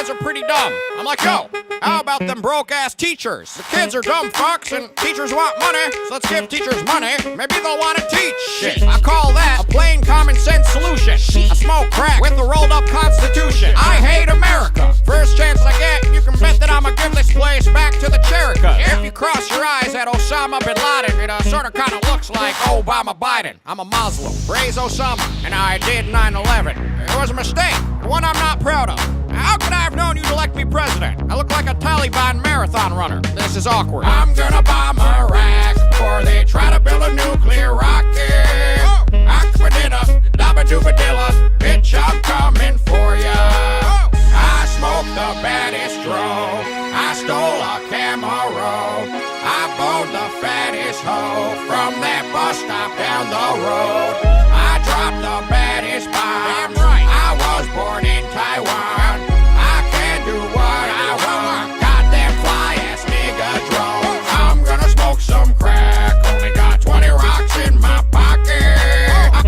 kids are pretty dumb. I'm like, yo, how about them broke-ass teachers? The kids are dumb fucks and teachers want money, so let's give teachers money. Maybe they'll want to teach shit. I call that a plain common sense solution. I smoke crack with a rolled-up constitution. I hate America. First chance I get, you can bet that I'ma give this place back to the Cherokee. If you cross your eyes at Osama bin Laden, it sorta kinda looks like Obama Biden. I'm a Muslim. Praise Osama, and I did 9/11. It was a mistake, one I'm not proud of. How could I have known you'd elect me president? I look like a Taliban marathon runner. This is awkward. I'm gonna bomb Iraq before they try to build a nuclear rocket. Aquadilla, dabba-dooba-dilla, bitch, I'm coming for ya. I smoked the baddest dro. I stole a Camaro. I boned the fattest hoe from that bus stop down the road. I dropped the baddest bomb. I was born in Taiwan. I can do what I want. Goddamn fly-ass nigga drone. I'm gonna smoke some crack. Only got 20 rocks in my pocket.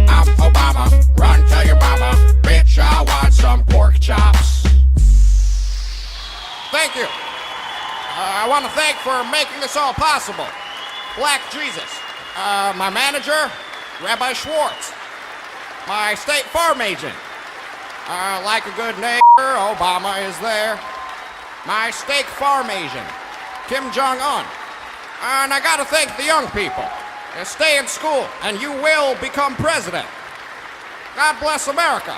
I'm Obama. Run, tell your mama. Bitch, I want some pork chops. Thank you. I want to thank for making this all possible. Black Jesus. My manager, Rabbi Schwartz. My State Farm agent. Like a good neighbor, Obama is there. My steak farm agent, Kim Jong-un. And I gotta thank the young people. Stay in school, and you will become president. God bless America.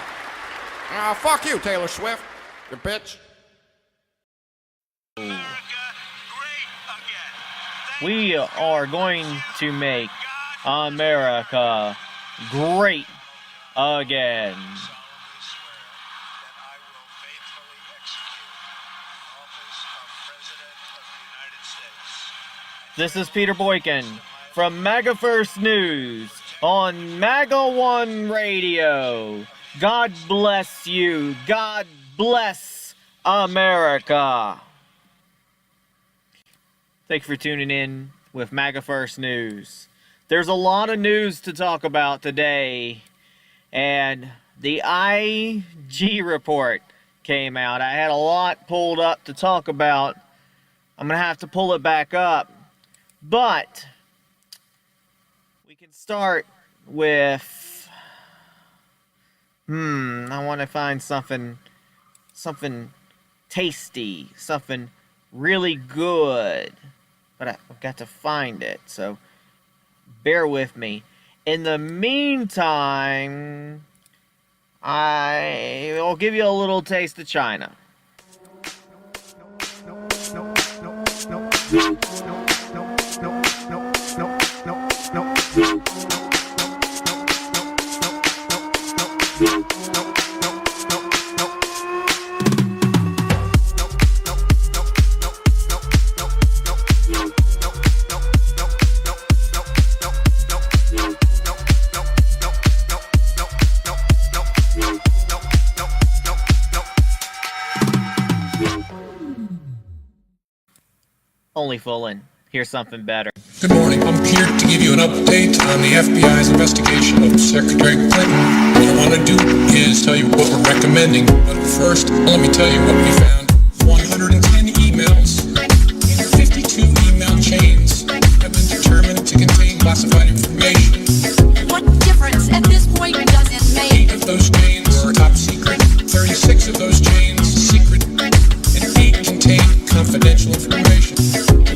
Fuck you, Taylor Swift, you bitch. We are going to make America great again. This is Peter Boykin from Maga First News on Maga One Radio. God bless you. God bless America. Thank you for tuning in with Maga First News. There's a lot of news to talk about today, and the IG report came out. I had a lot pulled up to talk about. I'm going to have to pull it back up, but we can start with, I want to find something tasty, something really good. But I've got to find it, so bear with me. In the meantime, I will give you a little taste of China. Only fooling. Here's something better. Good morning. I'm here to give you an update on the FBI's investigation of Secretary Clinton. What I want to do is tell you what we're recommending. But first, let me tell you what we found. 110 emails in 52 email chains have been determined to contain classified information. What difference at this point does it make? 8 of those chains are top secret. 36 of those chains secret. And 8 contain confidential information.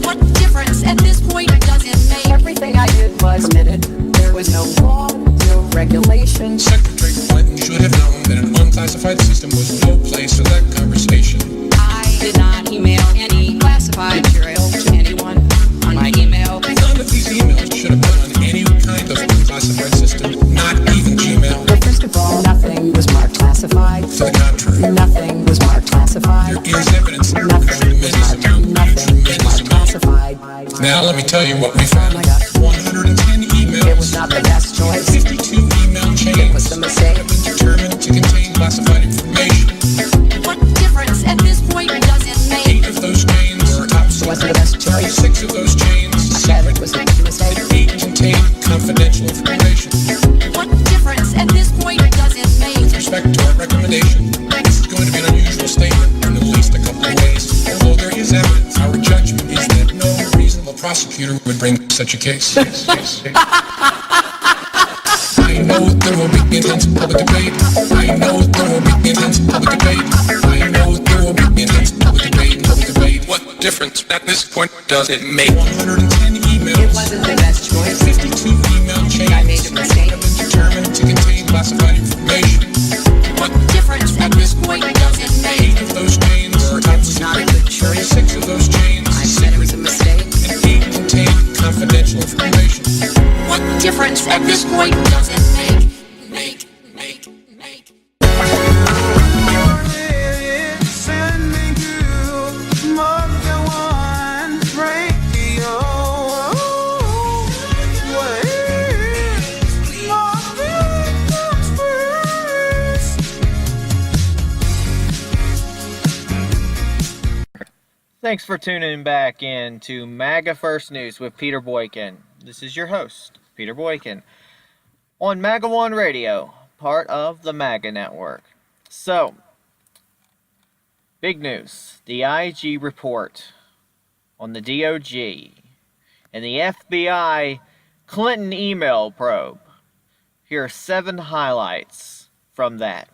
What difference at this point does it make? Everything I did was permitted. There was no law, no regulation. Secretary Clinton should have known that an unclassified system was no place for that conversation. I did not email any classified material to anyone on my email. None of these emails should have been on any kind of unclassified system, not even Gmail. But first of all, nothing was marked classified. To the contrary, Nothing was marked classified. there is evidence of a Nothing was tremendous marked. amount. Nothing was marked classified. Now let me tell you what we found. Oh my God. 110 emails. It was not the best choice. 52 email chains It was a mistake. have been determined to contain classified information. What difference at this point does it 8 make? of those chains are top Wasn't secret. the best choice. 6 of those chains I said secret. it was a mistake. 8 contain confidential information. What difference at this point does it make? With respect to our recommendation, this is going to be an unusual statement in the prosecutor would bring such a case. I know there will be intense public debate. I know there will be intense public debate. I know there will be intense public debate. What difference at this point does it make? 110 emails. It wasn't the best choice. 52 email chains. I made a mistake. Have been determined to contain classified information. What difference at this point does it make? 8 of those chains are top It's not a good choice. 6 of those chains I said it was a mistake. and 8 contain confidential information. What difference at this point does it make? Thanks for tuning back in to Maga First News with Peter Boykin. This is your host, Peter Boykin, on Maga One Radio, part of the Maga Network. So, big news. The IG report on the DOJ and the FBI Clinton email probe. Here are 7 highlights from that.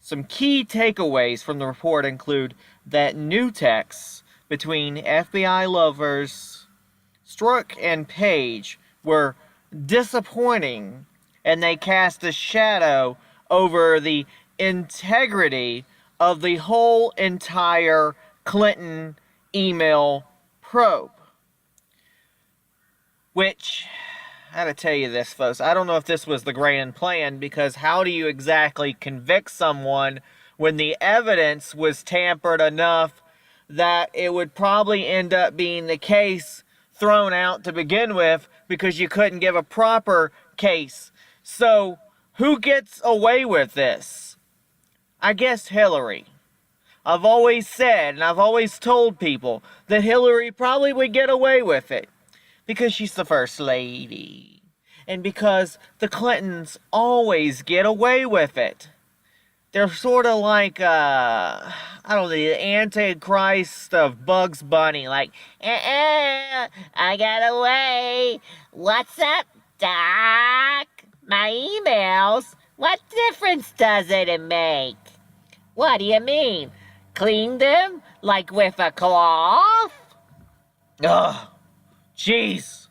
Some key takeaways from the report include that new texts between FBI lovers Strzok and Page were disappointing, and they cast a shadow over the integrity of the whole entire Clinton email probe. Which, I gotta tell you this, folks, I don't know if this was the grand plan, because how do you exactly convict someone when the evidence was tampered enough that it would probably end up being the case thrown out to begin with because you couldn't give a proper case? So, who gets away with this? I guess Hillary. I've always said, and I've always told people, that Hillary probably would get away with it because she's the first lady. And because the Clintons always get away with it. They're sort of like, I don't know, the Antichrist of Bugs Bunny. Like, I got away. What's up, Doc? My emails? What difference does it make? What do you mean? Clean them? Like with a cloth? Ugh. Jeez.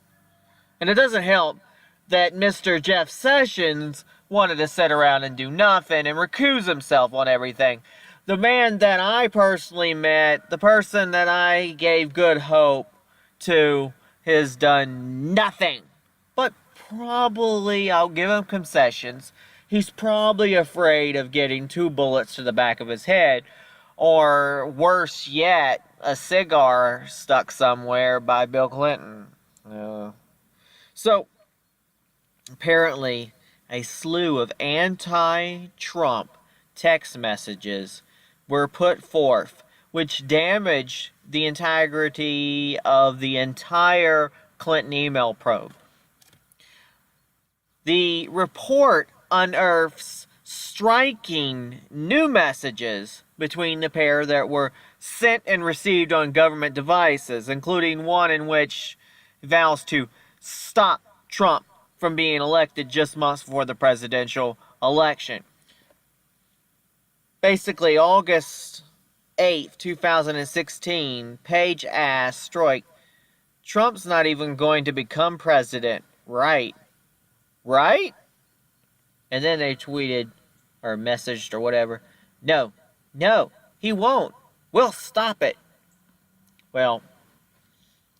And it doesn't help that Mr. Jeff Sessions wanted to sit around and do nothing and recuse himself on everything. The man that I personally met, the person that I gave good hope to, has done nothing. But probably, I'll give him concessions, he's probably afraid of getting 2 bullets to the back of his head, or worse yet, a cigar stuck somewhere by Bill Clinton. So, apparently, a slew of anti-Trump text messages were put forth, which damaged the integrity of the entire Clinton email probe. The report unearths striking new messages between the pair that were sent and received on government devices, including one in which vows to stop Trump from being elected just months before the presidential election. Basically, August 8th, 2016, Page asked Strzok, Trump's not even going to become president, right? Right? And then they tweeted, or messaged, or whatever, no, he won't. We'll stop it. Well,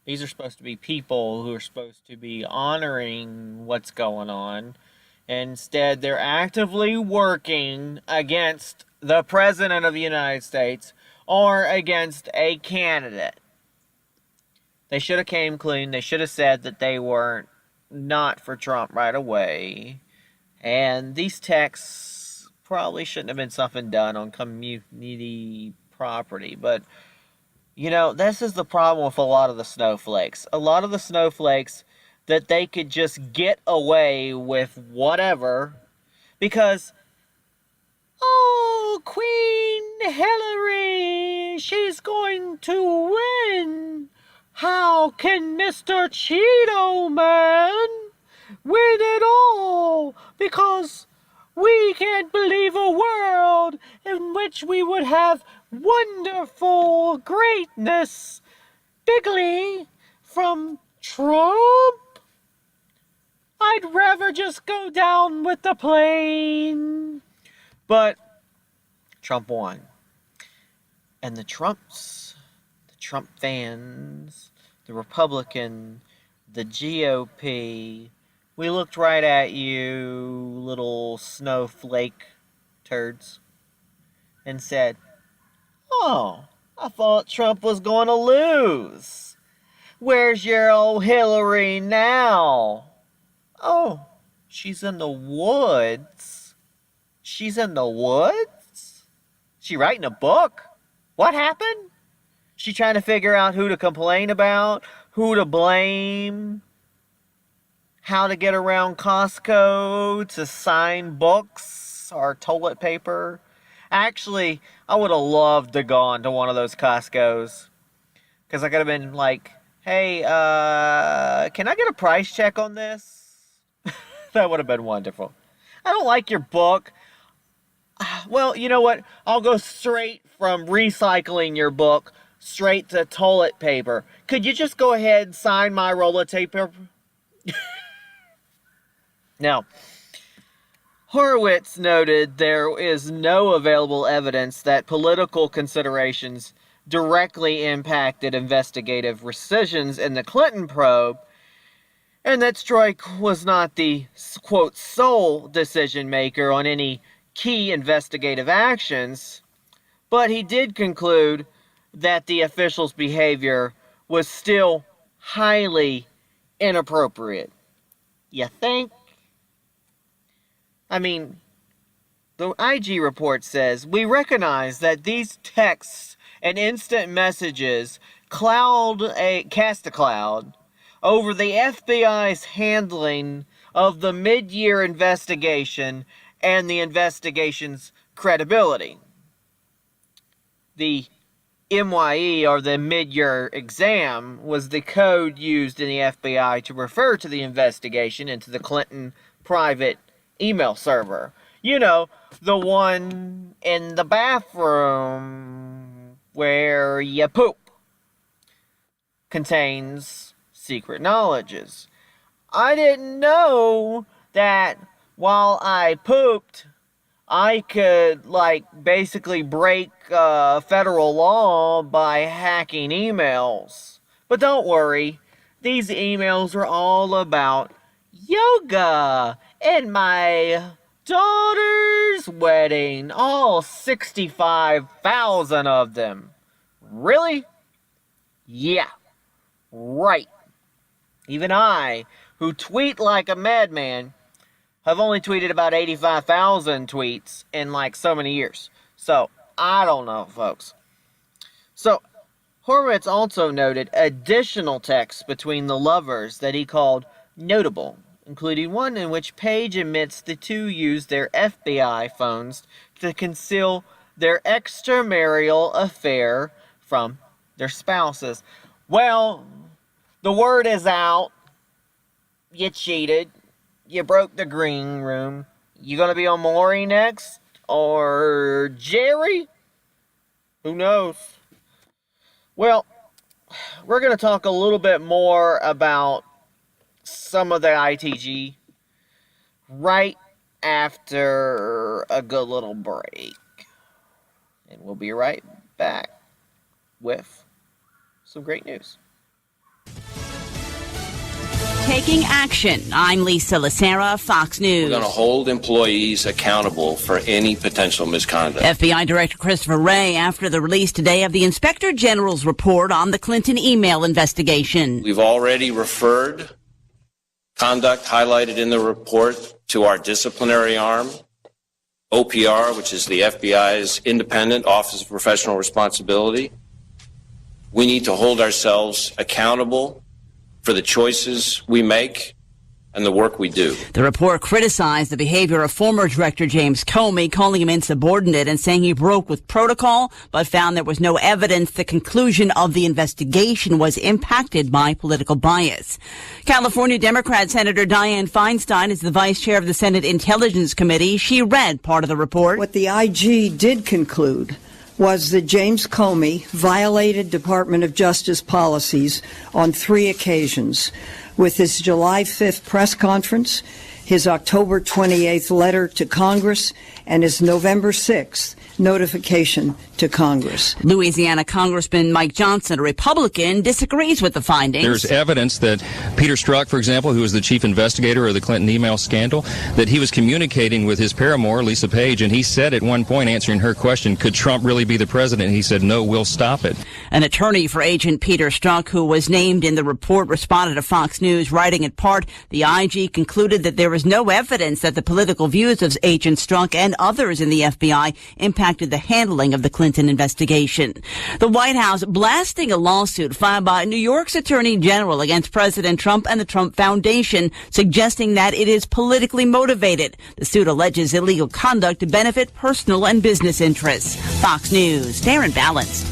these are supposed to be people who are supposed to be honoring what's going on. Instead, they're actively working against the President of the United States or against a candidate. They should have came clean. They should have said that they weren't not for Trump right away. And these texts probably shouldn't have been something done on community property. But, you know, this is the problem with a lot of the snowflakes. A lot of the snowflakes that they could just get away with whatever because, oh, Queen Hillary, she's going to win. How can Mr. Cheeto Man win it all? Because we can't believe a world in which we would have wonderful greatness bigly from Trump. I'd rather just go down with the plane. But Trump won. And the Trump fans, the Republican, the GOP, we looked right at you, little snowflake turds, and said, "Oh, I thought Trump was going to lose. Where's your old Hillary now? Oh, she's in the woods. She's in the woods? She writing a book? What happened? She trying to figure out who to complain about, who to blame, how to get around Costco to sign books or toilet paper. Actually, I would have loved to gone to one of those Costco's. Because I could have been like, hey, can I get a price check on this? That would have been wonderful. I don't like your book. Well, you know what? I'll go straight from recycling your book straight to toilet paper. Could you just go ahead and sign my roll of tape paper? Now, Horowitz noted there is no available evidence that political considerations directly impacted investigative decisions in the Clinton probe, and that Strzok was not the, quote, sole decision maker on any key investigative actions, but he did conclude that the official's behavior was still highly inappropriate. You think? I mean, the IG report says, we recognize that these texts and instant messages cast a cloud over the FBI's handling of the mid-year investigation and the investigation's credibility. The MYE, or the mid-year exam, was the code used in the FBI to refer to the investigation into the Clinton private email server. You know, the one in the bathroom where you poop. Contains secret knowledges. I didn't know that while I pooped, I could, basically break federal law by hacking emails. But don't worry, these emails are all about yoga and my daughter's wedding. All 65,000 of them. Really? Yeah. Right. Even I, who tweet like a madman, have only tweeted about 85,000 tweets in so many years. So, I don't know, folks. So, Horowitz also noted additional texts between the lovers that he called notable, including one in which Page admits the two used their FBI phones to conceal their extramarital affair from their spouses. Well, the word is out. You cheated. You broke the green room. You gonna be on Maury next? Or Jerry? Who knows? Well, we're gonna talk a little bit more about some of the ITG right after a good little break. And we'll be right back with some great news. Taking action. I'm Lisa Lacera, Fox News. We're going to hold employees accountable for any potential misconduct. FBI Director Christopher Wray after the release today of the Inspector General's report on the Clinton email investigation. We've already referred conduct highlighted in the report to our disciplinary arm, OPR, which is the FBI's independent Office of Professional Responsibility. We need to hold ourselves accountable for the choices we make and the work we do. The report criticized the behavior of former Director James Comey, calling him insubordinate and saying he broke with protocol, but found there was no evidence the conclusion of the investigation was impacted by political bias. California Democrat Senator Dianne Feinstein is the vice chair of the Senate Intelligence Committee. She read part of the report. What the IG did conclude was that James Comey violated Department of Justice policies on 3 occasions, with his July 5th press conference, his October 28th letter to Congress, and his November 6th notification to Congress. Louisiana Congressman Mike Johnson, a Republican, disagrees with the findings. There's evidence that Peter Strzok, for example, who was the chief investigator of the Clinton email scandal, that he was communicating with his paramour, Lisa Page, and he said at one point, answering her question, could Trump really be the president? He said, no, we'll stop it. An attorney for Agent Peter Strzok, who was named in the report, responded to Fox News, writing in part, the IG concluded that there was no evidence that the political views of Agent Strzok and others in the FBI impacted the handling of the Clinton investigation. The White House blasting a lawsuit filed by New York's Attorney General against President Trump and the Trump Foundation, suggesting that it is politically motivated. The suit alleges illegal conduct to benefit personal and business interests. Fox News, Darren Balanced.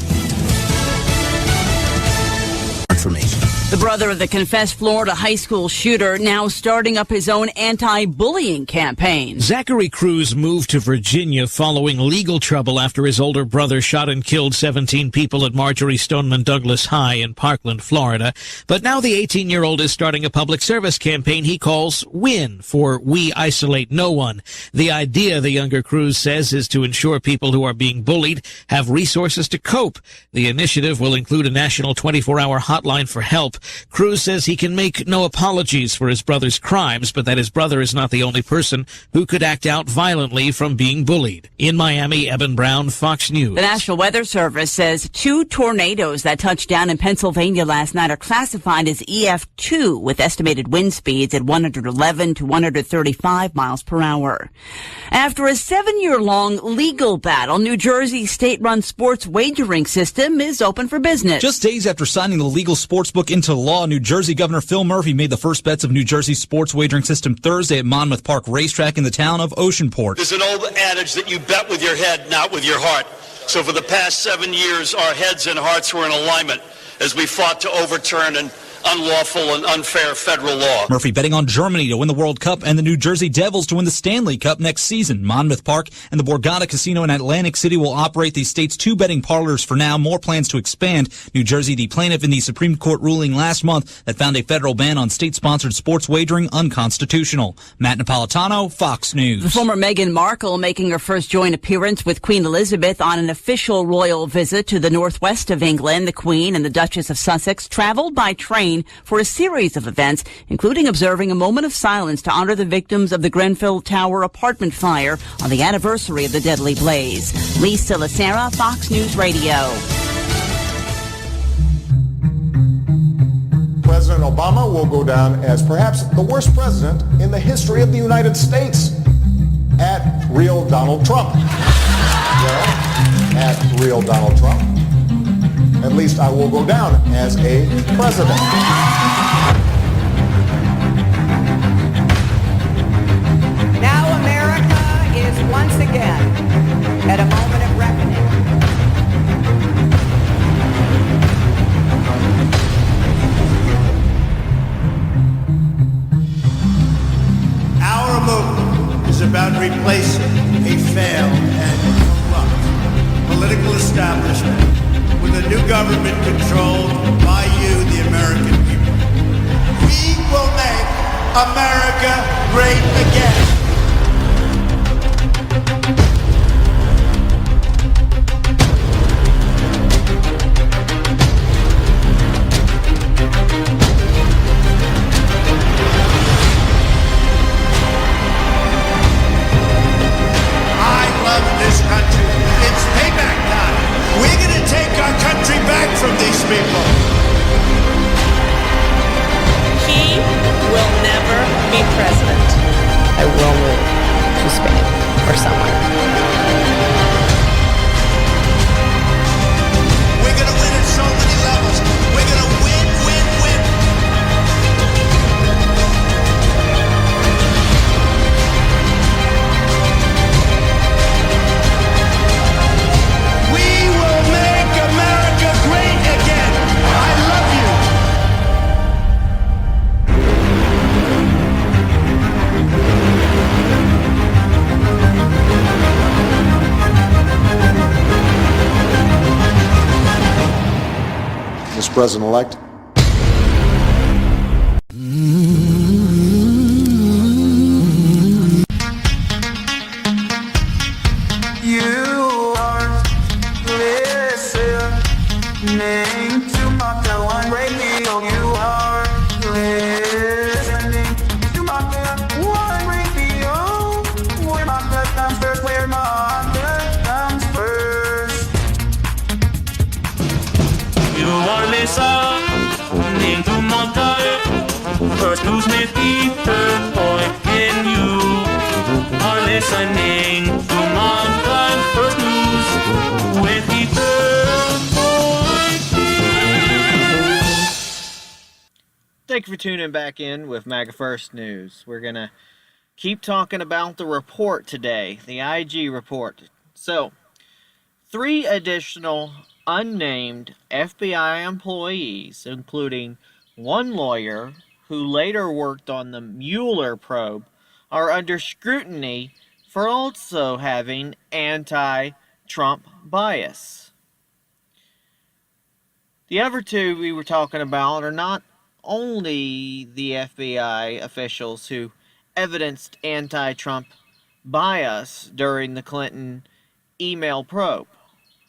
Information. The brother of the confessed Florida high school shooter now starting up his own anti-bullying campaign. Zachary Cruz moved to Virginia following legal trouble after his older brother shot and killed 17 people at Marjorie Stoneman Douglas High in Parkland, Florida. But now the 18-year-old is starting a public service campaign he calls WIN, for We Isolate No One. The idea, the younger Cruz says, is to ensure people who are being bullied have resources to cope. The initiative will include a national 24-hour hotline for help. Cruz says he can make no apologies for his brother's crimes, but that his brother is not the only person who could act out violently from being bullied. In Miami, Eben Brown, Fox News. The National Weather Service says 2 tornadoes that touched down in Pennsylvania last night are classified as EF2 with estimated wind speeds at 111 to 135 miles per hour. After a 7-year-long legal battle, New Jersey's state-run sports wagering system is open for business. Just days after signing the legal sports book into law, New Jersey Governor Phil Murphy made the first bets of New Jersey's sports wagering system Thursday at Monmouth Park Racetrack in the town of Oceanport. There's an old adage that you bet with your head, not with your heart. So for the past 7 years, our heads and hearts were in alignment as we fought to overturn an unlawful and unfair federal law. Murphy betting on Germany to win the World Cup and the New Jersey Devils to win the Stanley Cup next season. Monmouth Park and the Borgata Casino in Atlantic City will operate the state's 2 betting parlors for now. More plans to expand. New Jersey, the plaintiff in the Supreme Court ruling last month that found a federal ban on state-sponsored sports wagering unconstitutional. Matt Napolitano, Fox News. The former Meghan Markle making her first joint appearance with Queen Elizabeth on an official royal visit to the northwest of England. The Queen and the Duchess of Sussex traveled by train for a series of events, including observing a moment of silence to honor the victims of the Grenfell Tower apartment fire on the anniversary of the deadly blaze. Lisa Lacera, Fox News Radio. President Obama will go down as perhaps the worst president in the history of the United States. At real Donald Trump. Well, at real Donald Trump. At least I will go down as a president. Now America is once again at a moment of reckoning. Our movement is about replacing a failed and corrupt political establishment with a new government controlled by you, the American people. We will make America great again. I love this country. It's payback time. We're going to take our country back from these people. He will never be president. I will move to Spain or somewhere. President-elect. You are listening to Maga One Radio. You are listening to Maga One Radio. Where Maga comes first, where Maga comes first. You are listening to Maga First News with Peter Boykin. You are listening to Maga First News with Peter Boykin. Thank you for tuning back in with Maga First News. We're going to keep talking about the report today, the IG report. So, 3 additional unnamed FBI employees, including 1 lawyer who later worked on the Mueller probe, are under scrutiny for also having anti-Trump bias. The other 2 we were talking about are not only the FBI officials who evidenced anti-Trump bias during the Clinton email probe,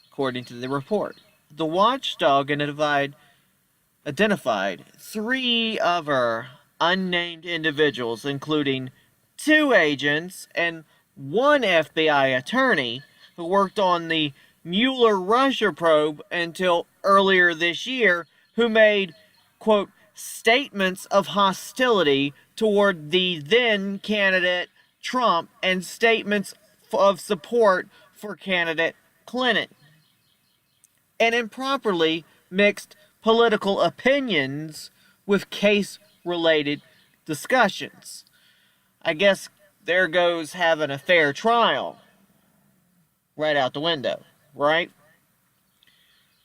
according to the report. The watchdog identified 3 other unnamed individuals, including 2 agents and 1 FBI attorney who worked on the Mueller-Russia probe until earlier this year, who made, quote, statements of hostility toward the then candidate Trump and statements of support for candidate Clinton, and improperly mixed political opinions with case-related discussions. I guess there goes having a fair trial right out the window, right?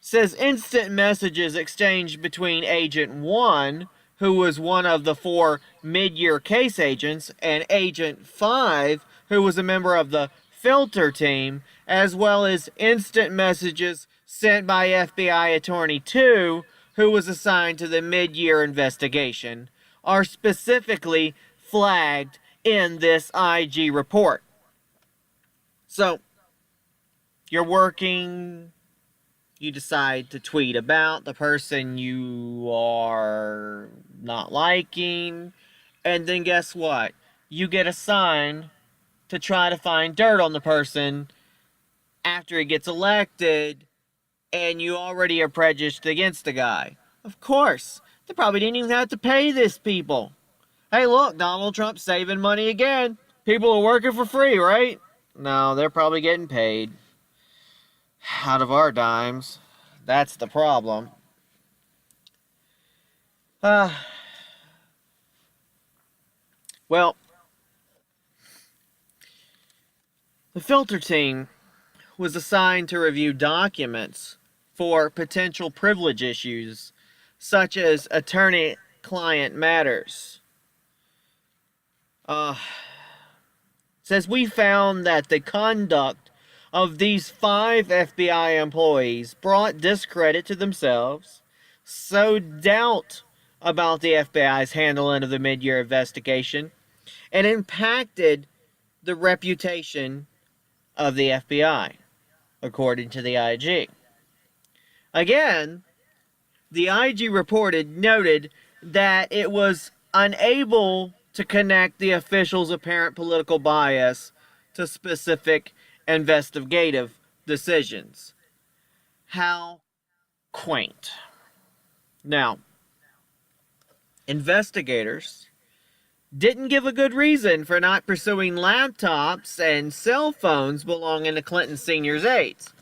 Says instant messages exchanged between Agent 1, who was one of the 4 mid-year case agents, and Agent 5, who was a member of the filter team, as well as instant messages sent by FBI Attorney 2, who was assigned to the mid-year investigation, are specifically flagged in this IG report. So, you're working, you decide to tweet about the person you are not liking, and then guess what? You get assigned to try to find dirt on the person after he gets elected, and you already are prejudiced against the guy. Of course, they probably didn't even have to pay this people. Hey, look, Donald Trump's saving money again. People are working for free, right? No, they're probably getting paid out of our dimes. That's the problem. Well, the filter team was assigned to review documents for potential privilege issues, such as attorney-client matters. Says we found that the conduct of these 5 FBI employees brought discredit to themselves, sowed doubt about the FBI's handling of the mid-year investigation, and impacted the reputation of the FBI, according to the IG. Again, the IG noted that it was unable to connect the officials' apparent political bias to specific investigative decisions. How quaint. Now, investigators didn't give a good reason for not pursuing laptops and cell phones belonging to Clinton Sr.'s aides.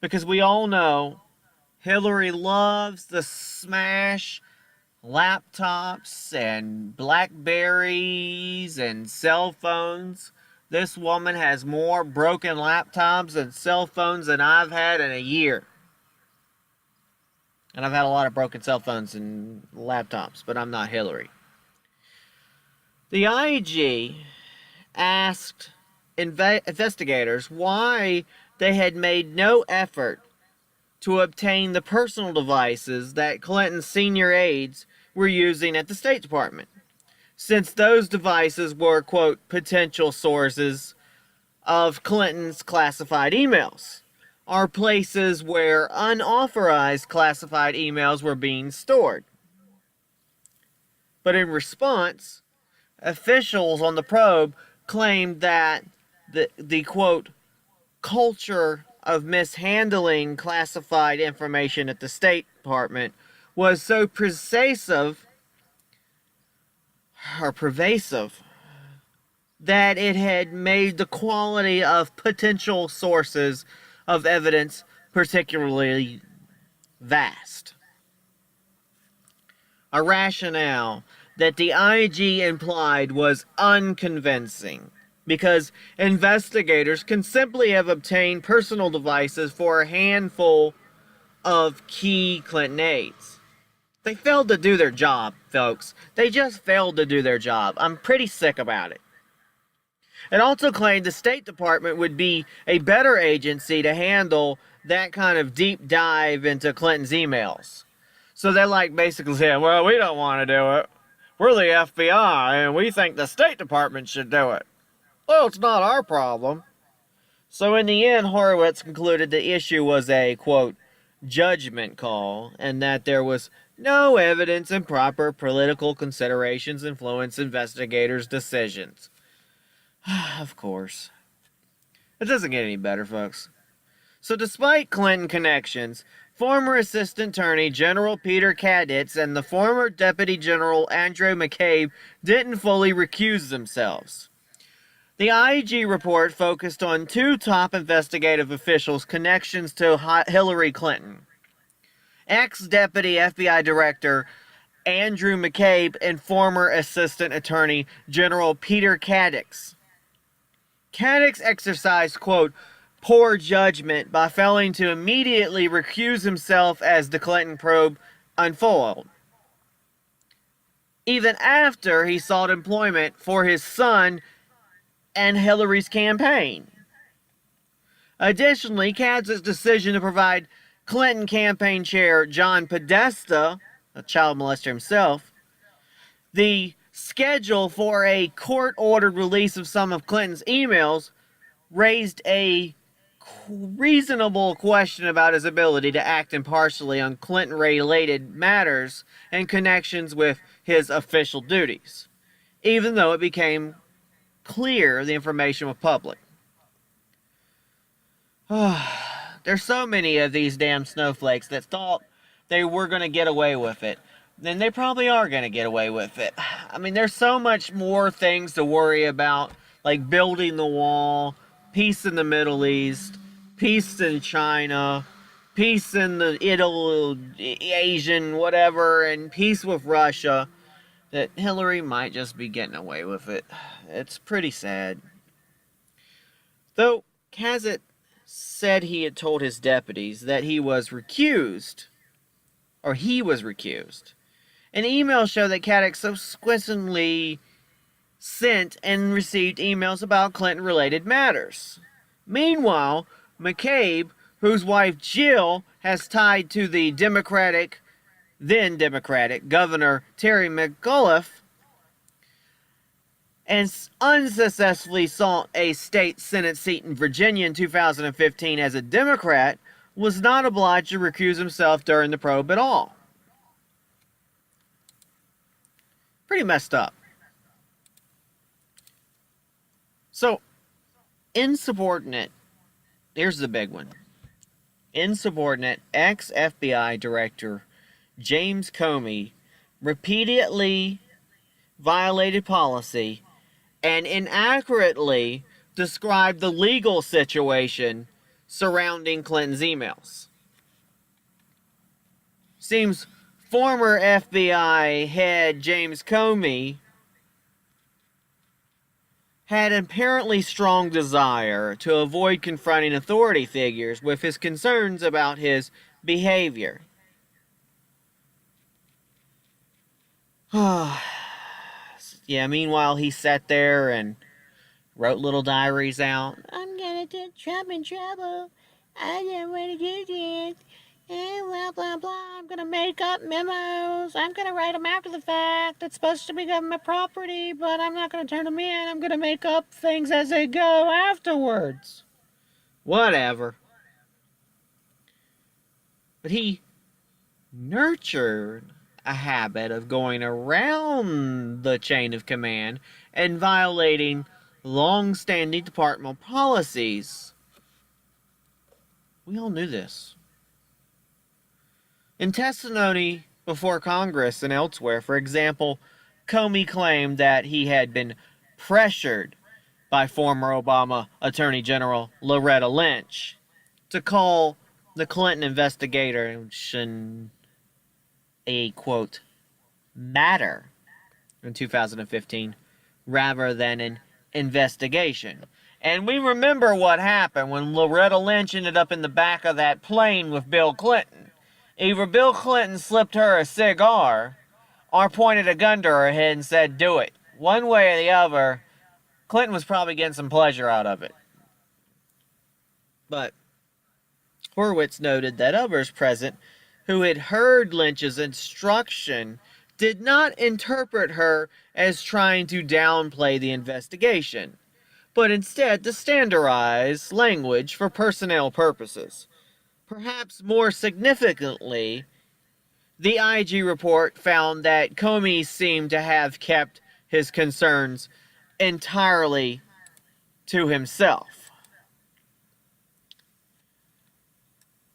Because we all know Hillary loves to smash laptops and Blackberries and cell phones. This woman has more broken laptops and cell phones than I've had in a year. And I've had a lot of broken cell phones and laptops, but I'm not Hillary. The IG asked investigators why they had made no effort to obtain the personal devices that Clinton's senior aides were using at the State Department, since those devices were, quote, potential sources of Clinton's classified emails, or places where unauthorized classified emails were being stored. But in response, officials on the probe claimed that the quote, culture of mishandling classified information at the State Department was so pervasive that it had made the quality of potential sources of evidence particularly vast. A rationale that the IG implied was unconvincing, because investigators can simply have obtained personal devices for a handful of key Clinton aides. They failed to do their job, folks. They just failed to do their job. I'm pretty sick about it. It also claimed the State Department would be a better agency to handle that kind of deep dive into Clinton's emails. So they're like basically saying, well, we don't want to do it. We're the FBI, and we think the State Department should do it. Well, it's not our problem. So in the end, Horowitz concluded the issue was a, quote, judgment call, and that there was no evidence and proper political considerations influence investigators' decisions. Of course. It doesn't get any better, folks. So despite Clinton connections, former Assistant Attorney General Peter Kaditz and the former Deputy General Andrew McCabe didn't fully recuse themselves. The IG report focused on two top investigative officials' connections to Hillary Clinton. Ex-Deputy FBI Director Andrew McCabe and former Assistant Attorney General Peter Kaditz. Kaditz exercised, quote, poor judgment by failing to immediately recuse himself as the Clinton probe unfolded, even after he sought employment for his son and Hillary's campaign. Additionally, Kaditz's decision to provide Clinton campaign chair John Podesta, a child molester himself, the schedule for a court-ordered release of some of Clinton's emails raised a reasonable question about his ability to act impartially on Clinton-related matters and connections with his official duties, even though it became clear the information was public. There's so many of these damn snowflakes that thought they were going to get away with it. Then they probably are going to get away with it. I mean, there's so much more things to worry about, like building the wall, peace in the Middle East, peace in China, peace in the Asian whatever, and peace with Russia, that Hillary might just be getting away with it. It's pretty sad. Though Kaditz said he had told his deputies that he was recused. An email showed that Kaditz subsequently sent and received emails about Clinton-related matters. Meanwhile, McCabe, whose wife Jill has tied to the then Democratic Governor Terry McAuliffe, and unsuccessfully sought a state Senate seat in Virginia in 2015 as a Democrat, was not obliged to recuse himself during the probe at all. Pretty messed up. So, insubordinate, here's the big one. Insubordinate ex-FBI Director James Comey repeatedly violated policy and inaccurately described the legal situation surrounding Clinton's emails. Seems former FBI head James Comey had an apparently strong desire to avoid confronting authority figures with his concerns about his behavior. Yeah, meanwhile, he sat there and wrote little diaries out. I'm gonna get Trump in trouble. I don't want to do this. blah, blah, blah. I'm going to make up memos. I'm going to write them after the fact. It's supposed to be government property, but I'm not going to turn them in. I'm going to make up things as they go afterwards. Whatever. But he nurtured a habit of going around the chain of command and violating long-standing departmental policies. We all knew this. In testimony before Congress and elsewhere, for example, Comey claimed that he had been pressured by former Obama Attorney General Loretta Lynch to call the Clinton investigation a, quote, matter in 2015 rather than an investigation. And we remember what happened when Loretta Lynch ended up in the back of that plane with Bill Clinton. Either Bill Clinton slipped her a cigar or pointed a gun to her head and said, do it. One way or the other, Clinton was probably getting some pleasure out of it. But Horowitz noted that others present who had heard Lynch's instruction did not interpret her as trying to downplay the investigation, but instead to standardize language for personnel purposes. Perhaps more significantly, the IG report found that Comey seemed to have kept his concerns entirely to himself.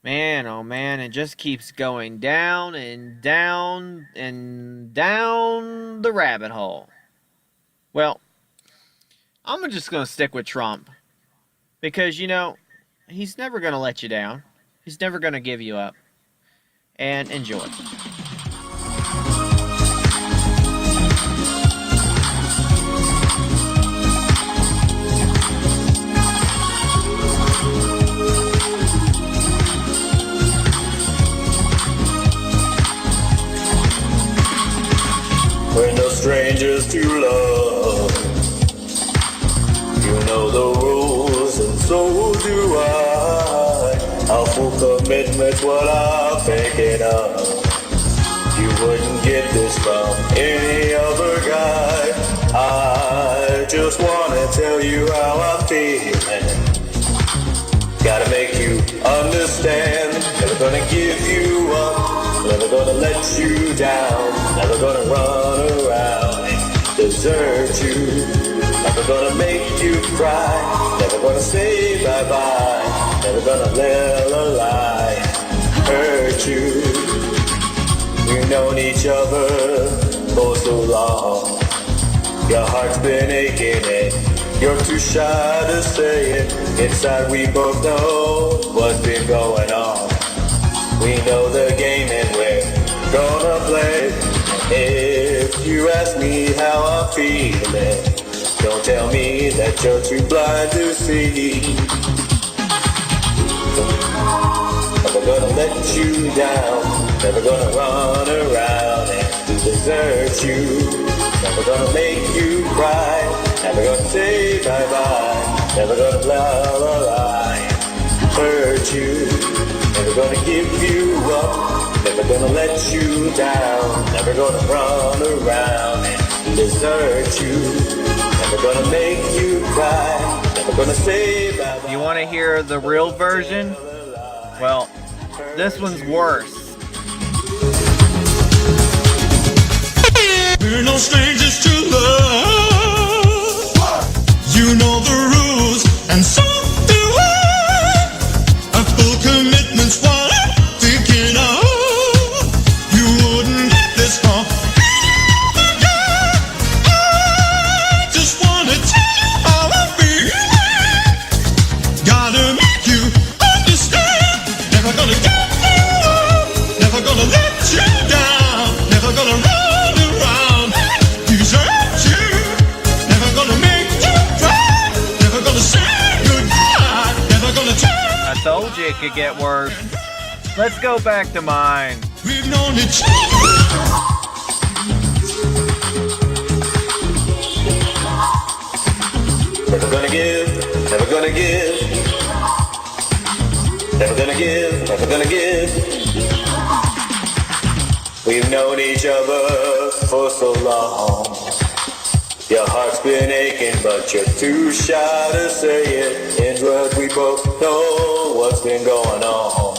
Man, oh man, it just keeps going down and down and down the rabbit hole. Well, I'm just going to stick with Trump. Because, you know, he's never going to let you down. He's never going to give you up. And enjoy. We're no strangers to love. You know the rules, and so do I. Our full commitment's what I'm thinking of. You wouldn't get this from any other guy. I just wanna tell you how I'm feeling. Gotta make you understand. Never gonna give you up. Never gonna let you down. Never gonna run around and desert you. Never gonna make you cry. Never gonna say bye-bye. Never gonna let a lie hurt you. We've known each other for so long. Your heart's been aching and you're too shy to say it. Inside we both know what's been going on. We know the game and we're gonna play. If you ask me how I'm feeling, don't tell me that you're too blind to see. Never gonna let you down. Never gonna run around and desert you. Never gonna make you cry. Never gonna say bye-bye. Never gonna lie and hurt you. Never gonna give you up. Never gonna let you down. Never gonna run around and desert you. Never gonna make you cry. Never gonna say bye-bye. You want to hear the real version? Well, this one's worse. We're no strangers to love. You know the rules, and so do I. A full commitment's what I'm thinking of. You wouldn't get this far. I just wanna tell you how I feel. Gotta make you understand. Never gonna give you up. Never gonna let you down. Never gonna run around. Desert you. Never gonna make you cry. Never gonna say goodbye. Never gonna tell. I told you it could get worse. Let's go back to mine. We've known each other. Never gonna give, never gonna give. Never gonna give, never gonna give. We've known each other for so long. Your heart's been aching, but you're too shy to say it. In but we both know what's been going on.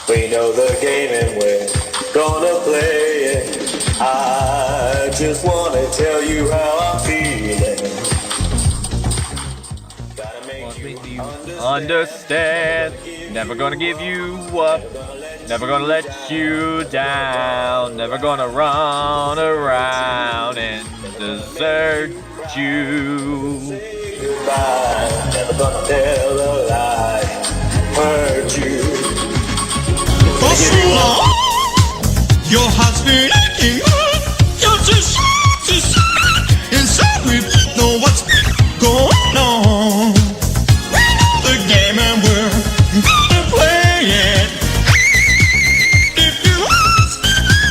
We know the game and we're gonna play it. I just wanna tell you how I'm feeling. Gotta make you Understand. Never gonna give you up. Never gonna let you down. Never gonna run around and desert you. goodbye. Never gonna tell a lie. Hurt you. For so long, your heart's been aching. You're too shy to say. Inside we know what's going on. We know the game and we're gonna play it. If you ask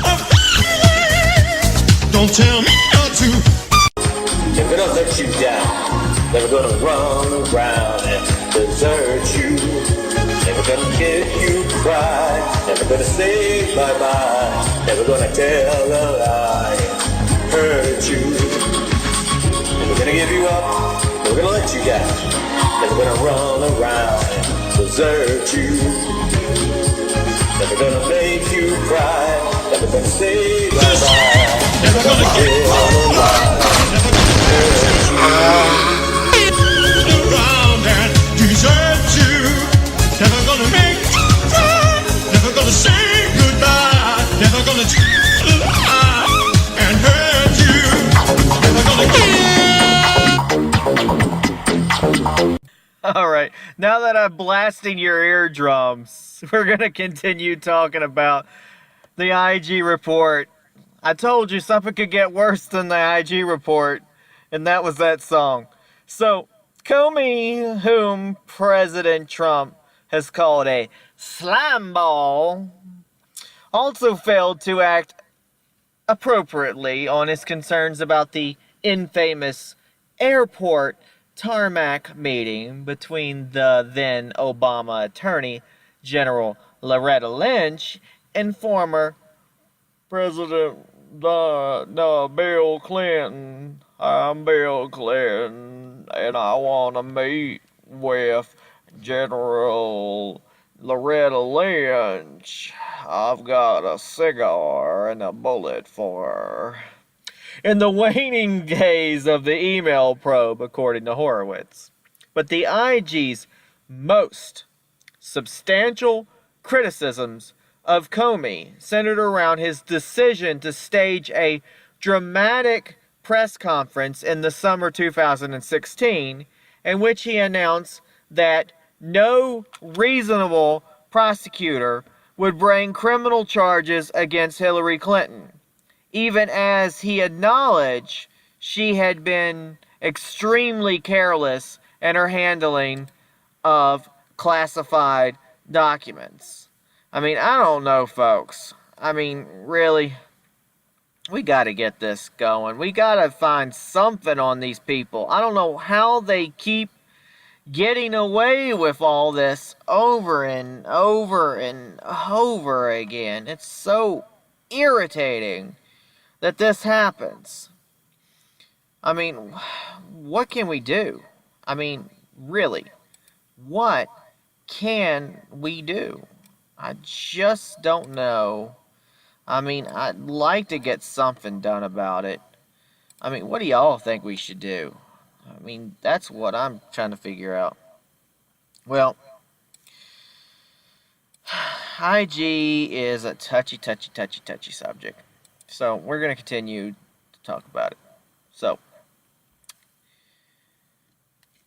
a feeling, don't tell me not to. Never gonna let you down. Never gonna run around and desert you. Never gonna get you cry. Never gonna say bye-bye. Never gonna tell a lie. Hurt you. Never gonna give you up. Never gonna let you down. Never gonna run around and desert you. Never gonna make you cry. Never gonna say bye-bye. Never gonna tell a lie. Hurt you. Around and desert you. Never gonna make you cry. Never gonna say goodbye. Never gonna tell a lie and hurt you. Never gonna All right, now that I'm blasting your eardrums, we're going to continue talking about the IG report. I told you something could get worse than the IG report, and that was that song. So, Comey, whom President Trump has called a slime ball, also failed to act appropriately on his concerns about the infamous airport tarmac meeting between the then Obama Attorney General Loretta Lynch and former President Bill Clinton. I'm Bill Clinton, and I want to meet with General Loretta Lynch. I've got a cigar and a bullet for her. In the waning days of the email probe, according to Horowitz. But the IG's most substantial criticisms of Comey centered around his decision to stage a dramatic press conference in the summer 2016 in which he announced that no reasonable prosecutor would bring criminal charges against Hillary Clinton, even as he acknowledged she had been extremely careless in her handling of classified documents. I mean, I don't know, folks. I mean, really, we got to get this going. We got to find something on these people. I don't know how they keep getting away with all this over and over and over again. It's so irritating that this happens. I mean, what can we do? I mean, really, what can we do? I just don't know. I mean, I'd like to get something done about it. I mean, what do y'all think we should do? I mean, that's what I'm trying to figure out. Well, IG is a touchy subject. So, we're going to continue to talk about it. So,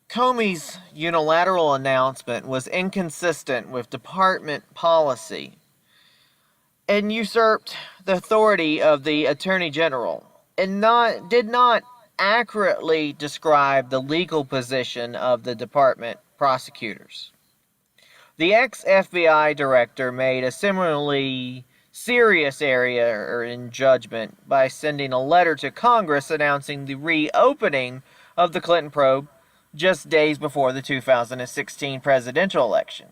Comey's unilateral announcement was inconsistent with department policy and usurped the authority of the Attorney General and did not accurately describe the legal position of the department prosecutors. The ex-FBI director made a similarly serious error in judgment by sending a letter to Congress announcing the reopening of the Clinton probe just days before the 2016 presidential election.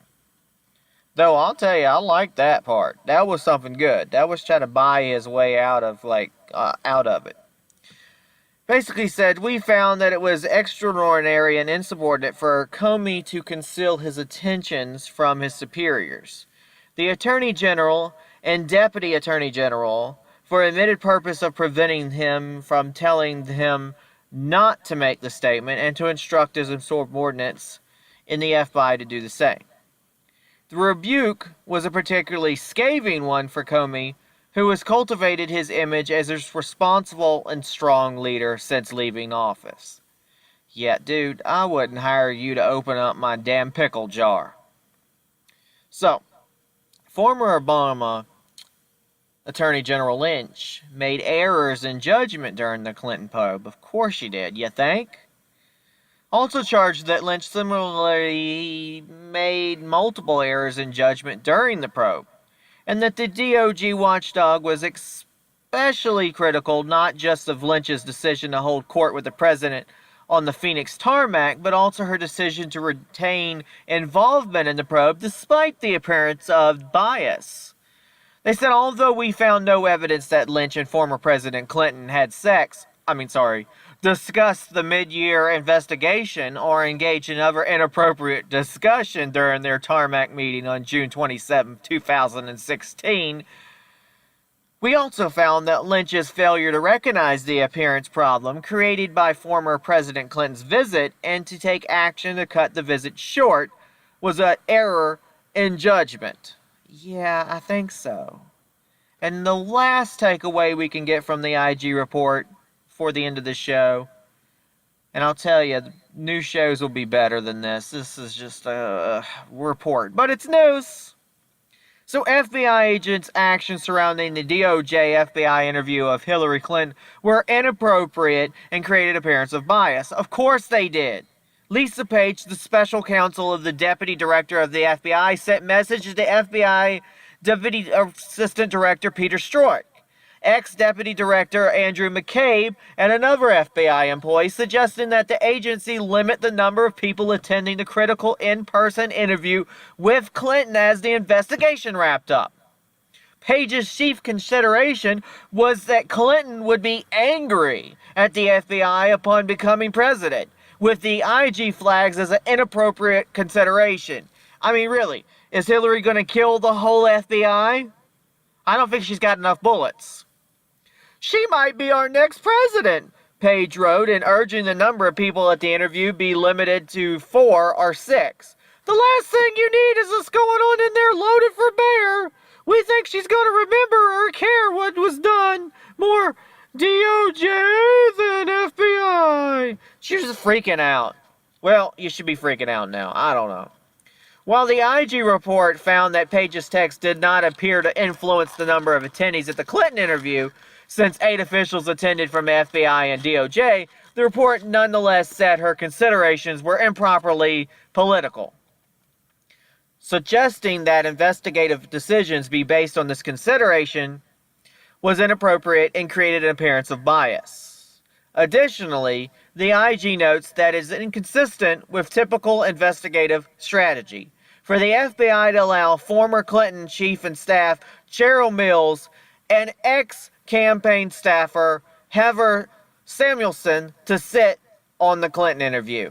Though I'll tell you, I like that part. That was something good. That was trying to buy his way out of it. Basically said, we found that it was extraordinary and insubordinate for Comey to conceal his intentions from his superiors. The Attorney General and Deputy Attorney General, for admitted purpose of preventing him from telling him not to make the statement and to instruct his subordinates in the FBI to do the same. The rebuke was a particularly scathing one for Comey, who has cultivated his image as a responsible and strong leader since leaving office. Yeah, dude, I wouldn't hire you to open up my damn pickle jar. So, former Obama Attorney General Lynch made errors in judgment during the Clinton probe. Of course he did, you think? Also charged that Lynch similarly made multiple errors in judgment during the probe, and that the DOJ watchdog was especially critical not just of Lynch's decision to hold court with the president on the Phoenix tarmac, but also her decision to retain involvement in the probe despite the appearance of bias. They said, although we found no evidence that Lynch and former President Clinton had discussed the mid-year investigation or engaged in other inappropriate discussion during their tarmac meeting on June 27, 2016, we also found that Lynch's failure to recognize the appearance problem created by former President Clinton's visit and to take action to cut the visit short was an error in judgment. Yeah, I think so. And the last takeaway we can get from the IG report for the end of the show, and I'll tell you, new shows will be better than this. This is just a report, but it's news. So FBI agents' actions surrounding the DOJ FBI interview of Hillary Clinton were inappropriate and created appearance of bias. Of course they did. Lisa Page, the special counsel of the deputy director of the FBI, sent messages to FBI Deputy Assistant Director Peter Strzok, ex-Deputy Director Andrew McCabe, and another FBI employee, suggesting that the agency limit the number of people attending the critical in-person interview with Clinton as the investigation wrapped up. Page's chief consideration was that Clinton would be angry at the FBI upon becoming president, with the IG flags as an inappropriate consideration. I mean, really, is Hillary going to kill the whole FBI? I don't think she's got enough bullets. She might be our next president, Page wrote, and urging the number of people at the interview be limited to 4 or 6. The last thing you need is us going on in there loaded for bear. We think she's going to remember or care what was done. More DOJ than FBI. She was freaking out. Well, you should be freaking out now. I don't know. While the IG report found that Page's text did not appear to influence the number of attendees at the Clinton interview, since 8 officials attended from FBI and DOJ, the report nonetheless said her considerations were improperly political, suggesting that investigative decisions be based on this consideration was inappropriate and created an appearance of bias. Additionally, the IG notes that it is inconsistent with typical investigative strategy for the FBI to allow former Clinton chief and staff Cheryl Mills and ex-campaign staffer Heather Samuelson to sit on the Clinton interview.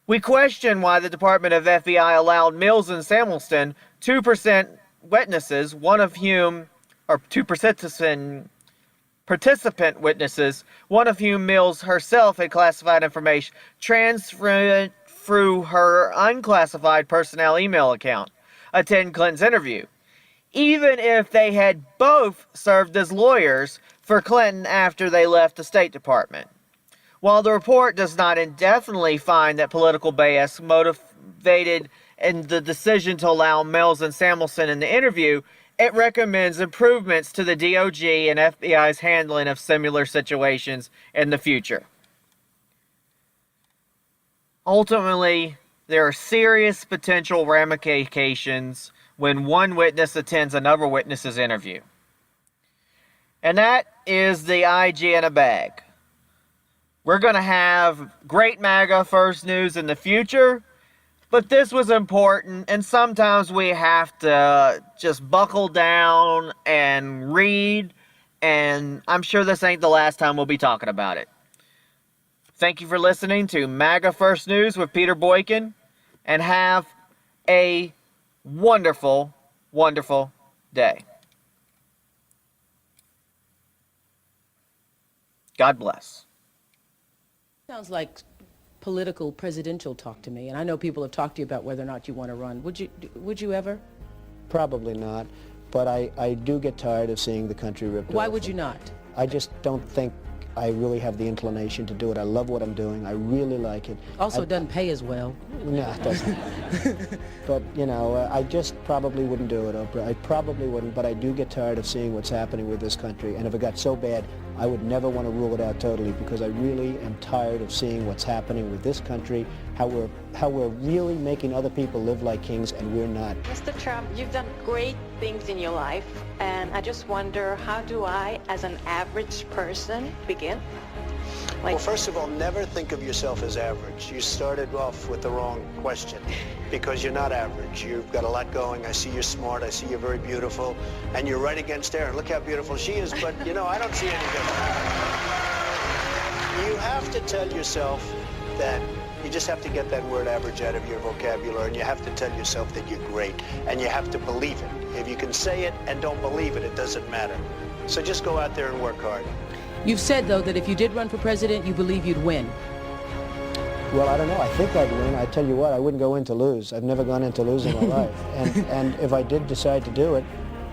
We question why the Department of FBI allowed Mills and Samuelson, 2% witnesses, one of whom, or 2 participant witnesses, one of whom Mills herself had classified information, transferred through her unclassified personnel email account, attend Clinton's interview, even if they had both served as lawyers for Clinton after they left the State Department. While the report does not indefinitely find that political bias motivated in the decision to allow Mills and Samuelson in the interview, it recommends improvements to the DOJ and FBI's handling of similar situations in the future. Ultimately, there are serious potential ramifications when one witness attends another witness's interview. And that is the IG in a bag. We're going to have great MAGA first news in the future, But this was important, and sometimes we have to just buckle down and read, and I'm sure this ain't the last time we'll be talking about it. Thank you for listening to MAGA First News with Peter Boykin, and have a wonderful, wonderful day. God bless. Sounds like political presidential talk to me, and I know people have talked to you about whether or not you want to run. Would you ever? Probably not, but I do get tired of seeing the country ripped off. Why would you not? I just don't think I really have the inclination to do it. I love what I'm doing. I really like it. Also, it doesn't pay as well. No, it doesn't. But, you know, I just probably wouldn't do it, Oprah. I probably wouldn't, but I do get tired of seeing what's happening with this country. And if it got so bad, I would never want to rule it out totally, because I really am tired of seeing what's happening with this country, how we're really making other people live like kings, and we're not. Mr. Trump, you've done great things in your life, and I just wonder, how do I, as an average person, begin? Well, first of all, never think of yourself as average. You started off with the wrong question, because you're not average. You've got a lot going. I see you're smart. I see you're very beautiful. And you're right against Erin. Look how beautiful she is, but, you know, I don't see any difference. You have to tell yourself that you just have to get that word average out of your vocabulary, and you have to tell yourself that you're great, and you have to believe it. If you can say it and don't believe it, it doesn't matter. So just go out there and work hard. You've said, though, that if you did run for president, you believe you'd win. Well, I don't know. I think I'd win. I tell you what, I wouldn't go in to lose. I've never gone in to lose in my life. And if I did decide to do it,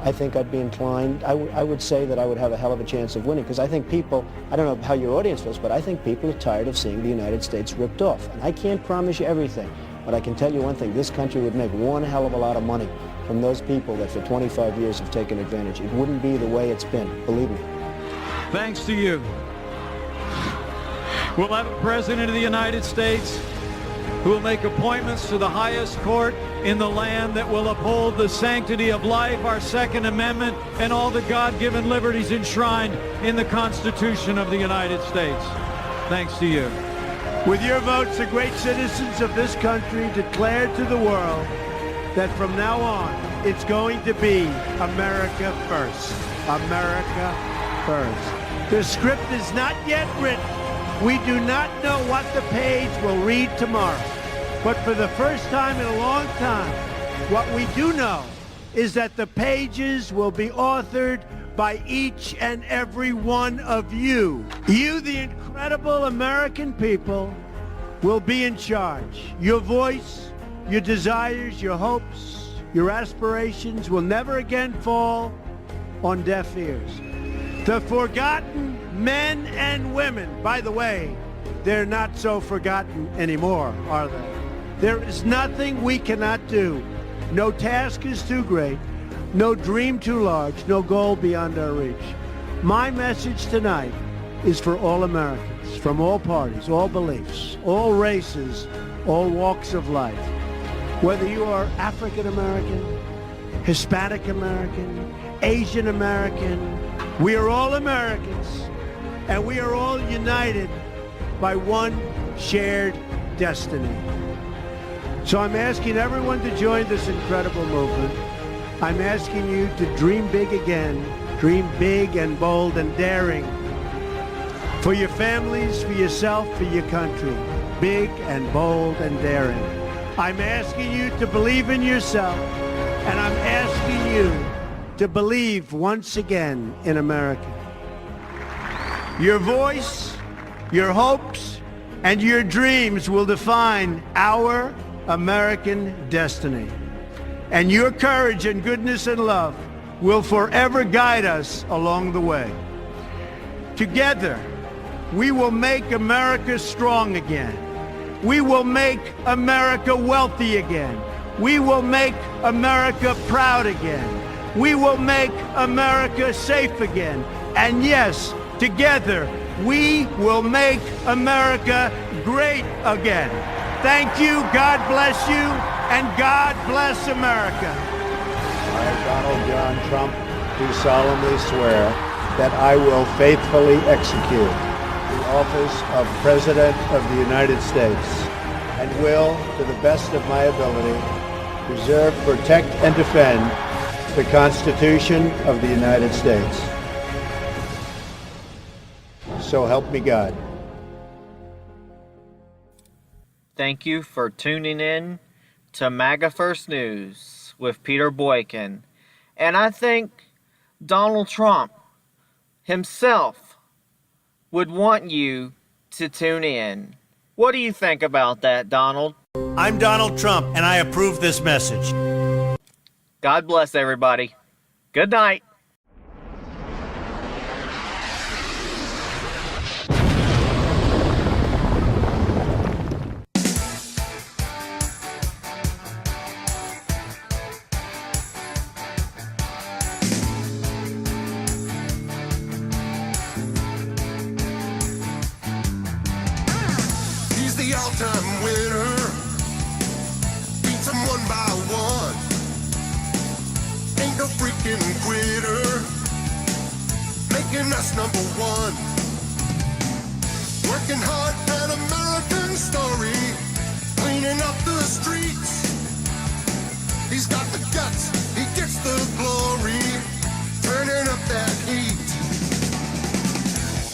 I think I'd be inclined, I would say that I would have a hell of a chance of winning, because I think people, I don't know how your audience feels, but I think people are tired of seeing the United States ripped off. And I can't promise you everything, but I can tell you one thing, this country would make one hell of a lot of money from those people that for 25 years have taken advantage. It wouldn't be the way it's been, believe me. Thanks to you, we'll have a president of the United States who will make appointments to the highest court in the land, that will uphold the sanctity of life, our Second Amendment, and all the God-given liberties enshrined in the Constitution of the United States. Thanks to you. With your votes, the great citizens of this country declare to the world that from now on, it's going to be America first. America first. The script is not yet written. We do not know what the page will read tomorrow. But for the first time in a long time, what we do know is that the pages will be authored by each and every one of you. You, the incredible American people, will be in charge. Your voice, your desires, your hopes, your aspirations will never again fall on deaf ears. The forgotten men and women, by the way, they're not so forgotten anymore, are they? There is nothing we cannot do. No task is too great, no dream too large, no goal beyond our reach. My message tonight is for all Americans, from all parties, all beliefs, all races, all walks of life. Whether you are African American, Hispanic American, Asian American, we are all Americans, and we are all united by one shared destiny. So I'm asking everyone to join this incredible movement. I'm asking you to dream big again, dream big and bold and daring. For your families, for yourself, for your country, big and bold and daring. I'm asking you to believe in yourself, and I'm asking you to believe once again in America. Your voice, your hopes, and your dreams will define our American destiny. And your courage and goodness and love will forever guide us along the way. Together, we will make America strong again. We will make America wealthy again. We will make America proud again. We will make America safe again. And yes, together, we will make America great again. Thank you, God bless you, and God bless America. I, Donald John Trump, do solemnly swear that I will faithfully execute the office of President of the United States and will, to the best of my ability, preserve, protect, and defend the Constitution of the United States. So help me God. Thank you for tuning in to Maga First News with Peter Boykin. And I think Donald Trump himself would want you to tune in. What do you think about that, Donald? I'm Donald Trump, and I approve this message. God bless everybody. Good night. He's the all-time winner. Beats him one by one. Ain't no freaking quitter. Making us number one. Working hard, an American story. Cleaning up the streets. He's got the guts, he gets the glory. Turning up that heat.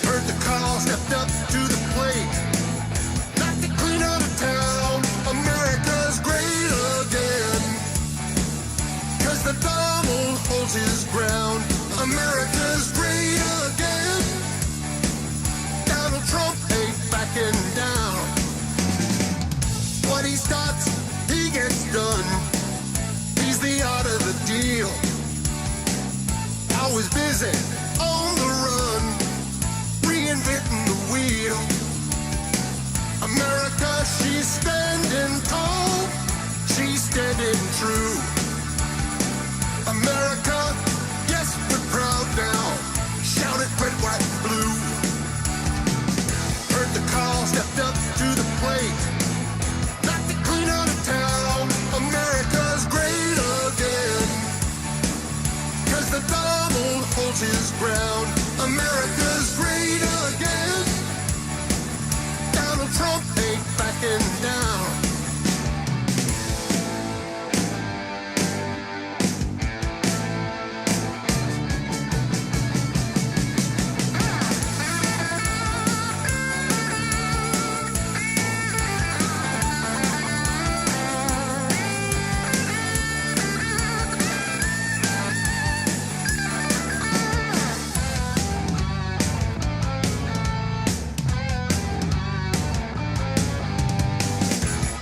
Heard the call, stepped up to the plate. Not to clean out a town. America's great again. 'Cause the Donald holds his ground. America's great again. Donald Trump ain't backing down. What he starts, he gets done. He's the art of the deal. Always busy, on the run, reinventing the wheel. America, she's standing tall. She's standing true. America, yes, we're proud now. Shout it red, white, blue. Heard the call, stepped up to the plate. Not to clean out a town. America's great again. 'Cause the Donald holds his ground. America's great again. Donald Trump ain't backing down.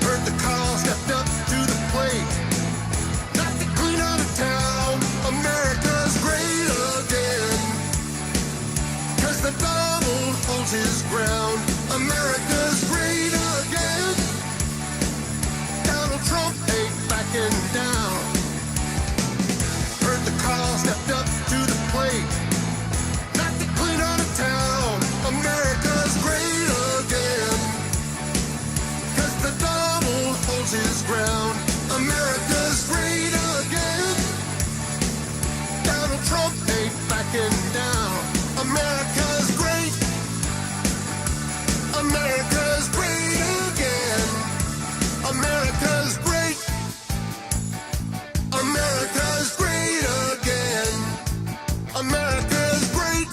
Heard the call, stepped up to the plate. Not to clean out a town. America's great again. 'Cause the Donald holds his ground. America's great again. Donald Trump ain't backing down. Heard the call, stepped up to the plate. Not to clean out a town. America's great again. 'Cause the Donald holds his ground. America's great again. Donald Trump ain't backing down. America's great. America's great again. America's great. America's great again. America's great.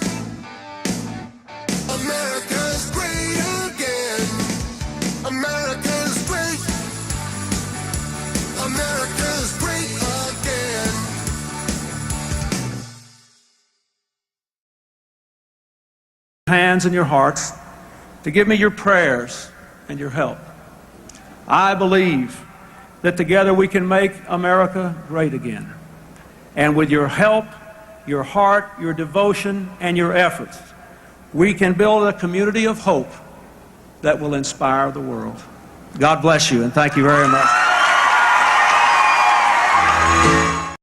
America's great again. America's great. America's great again. Hands and your hearts to give me your prayers and your help. I believe that together we can make America great again. And with your help, your heart, your devotion, and your efforts, we can build a community of hope that will inspire the world. God bless you, and thank you very much.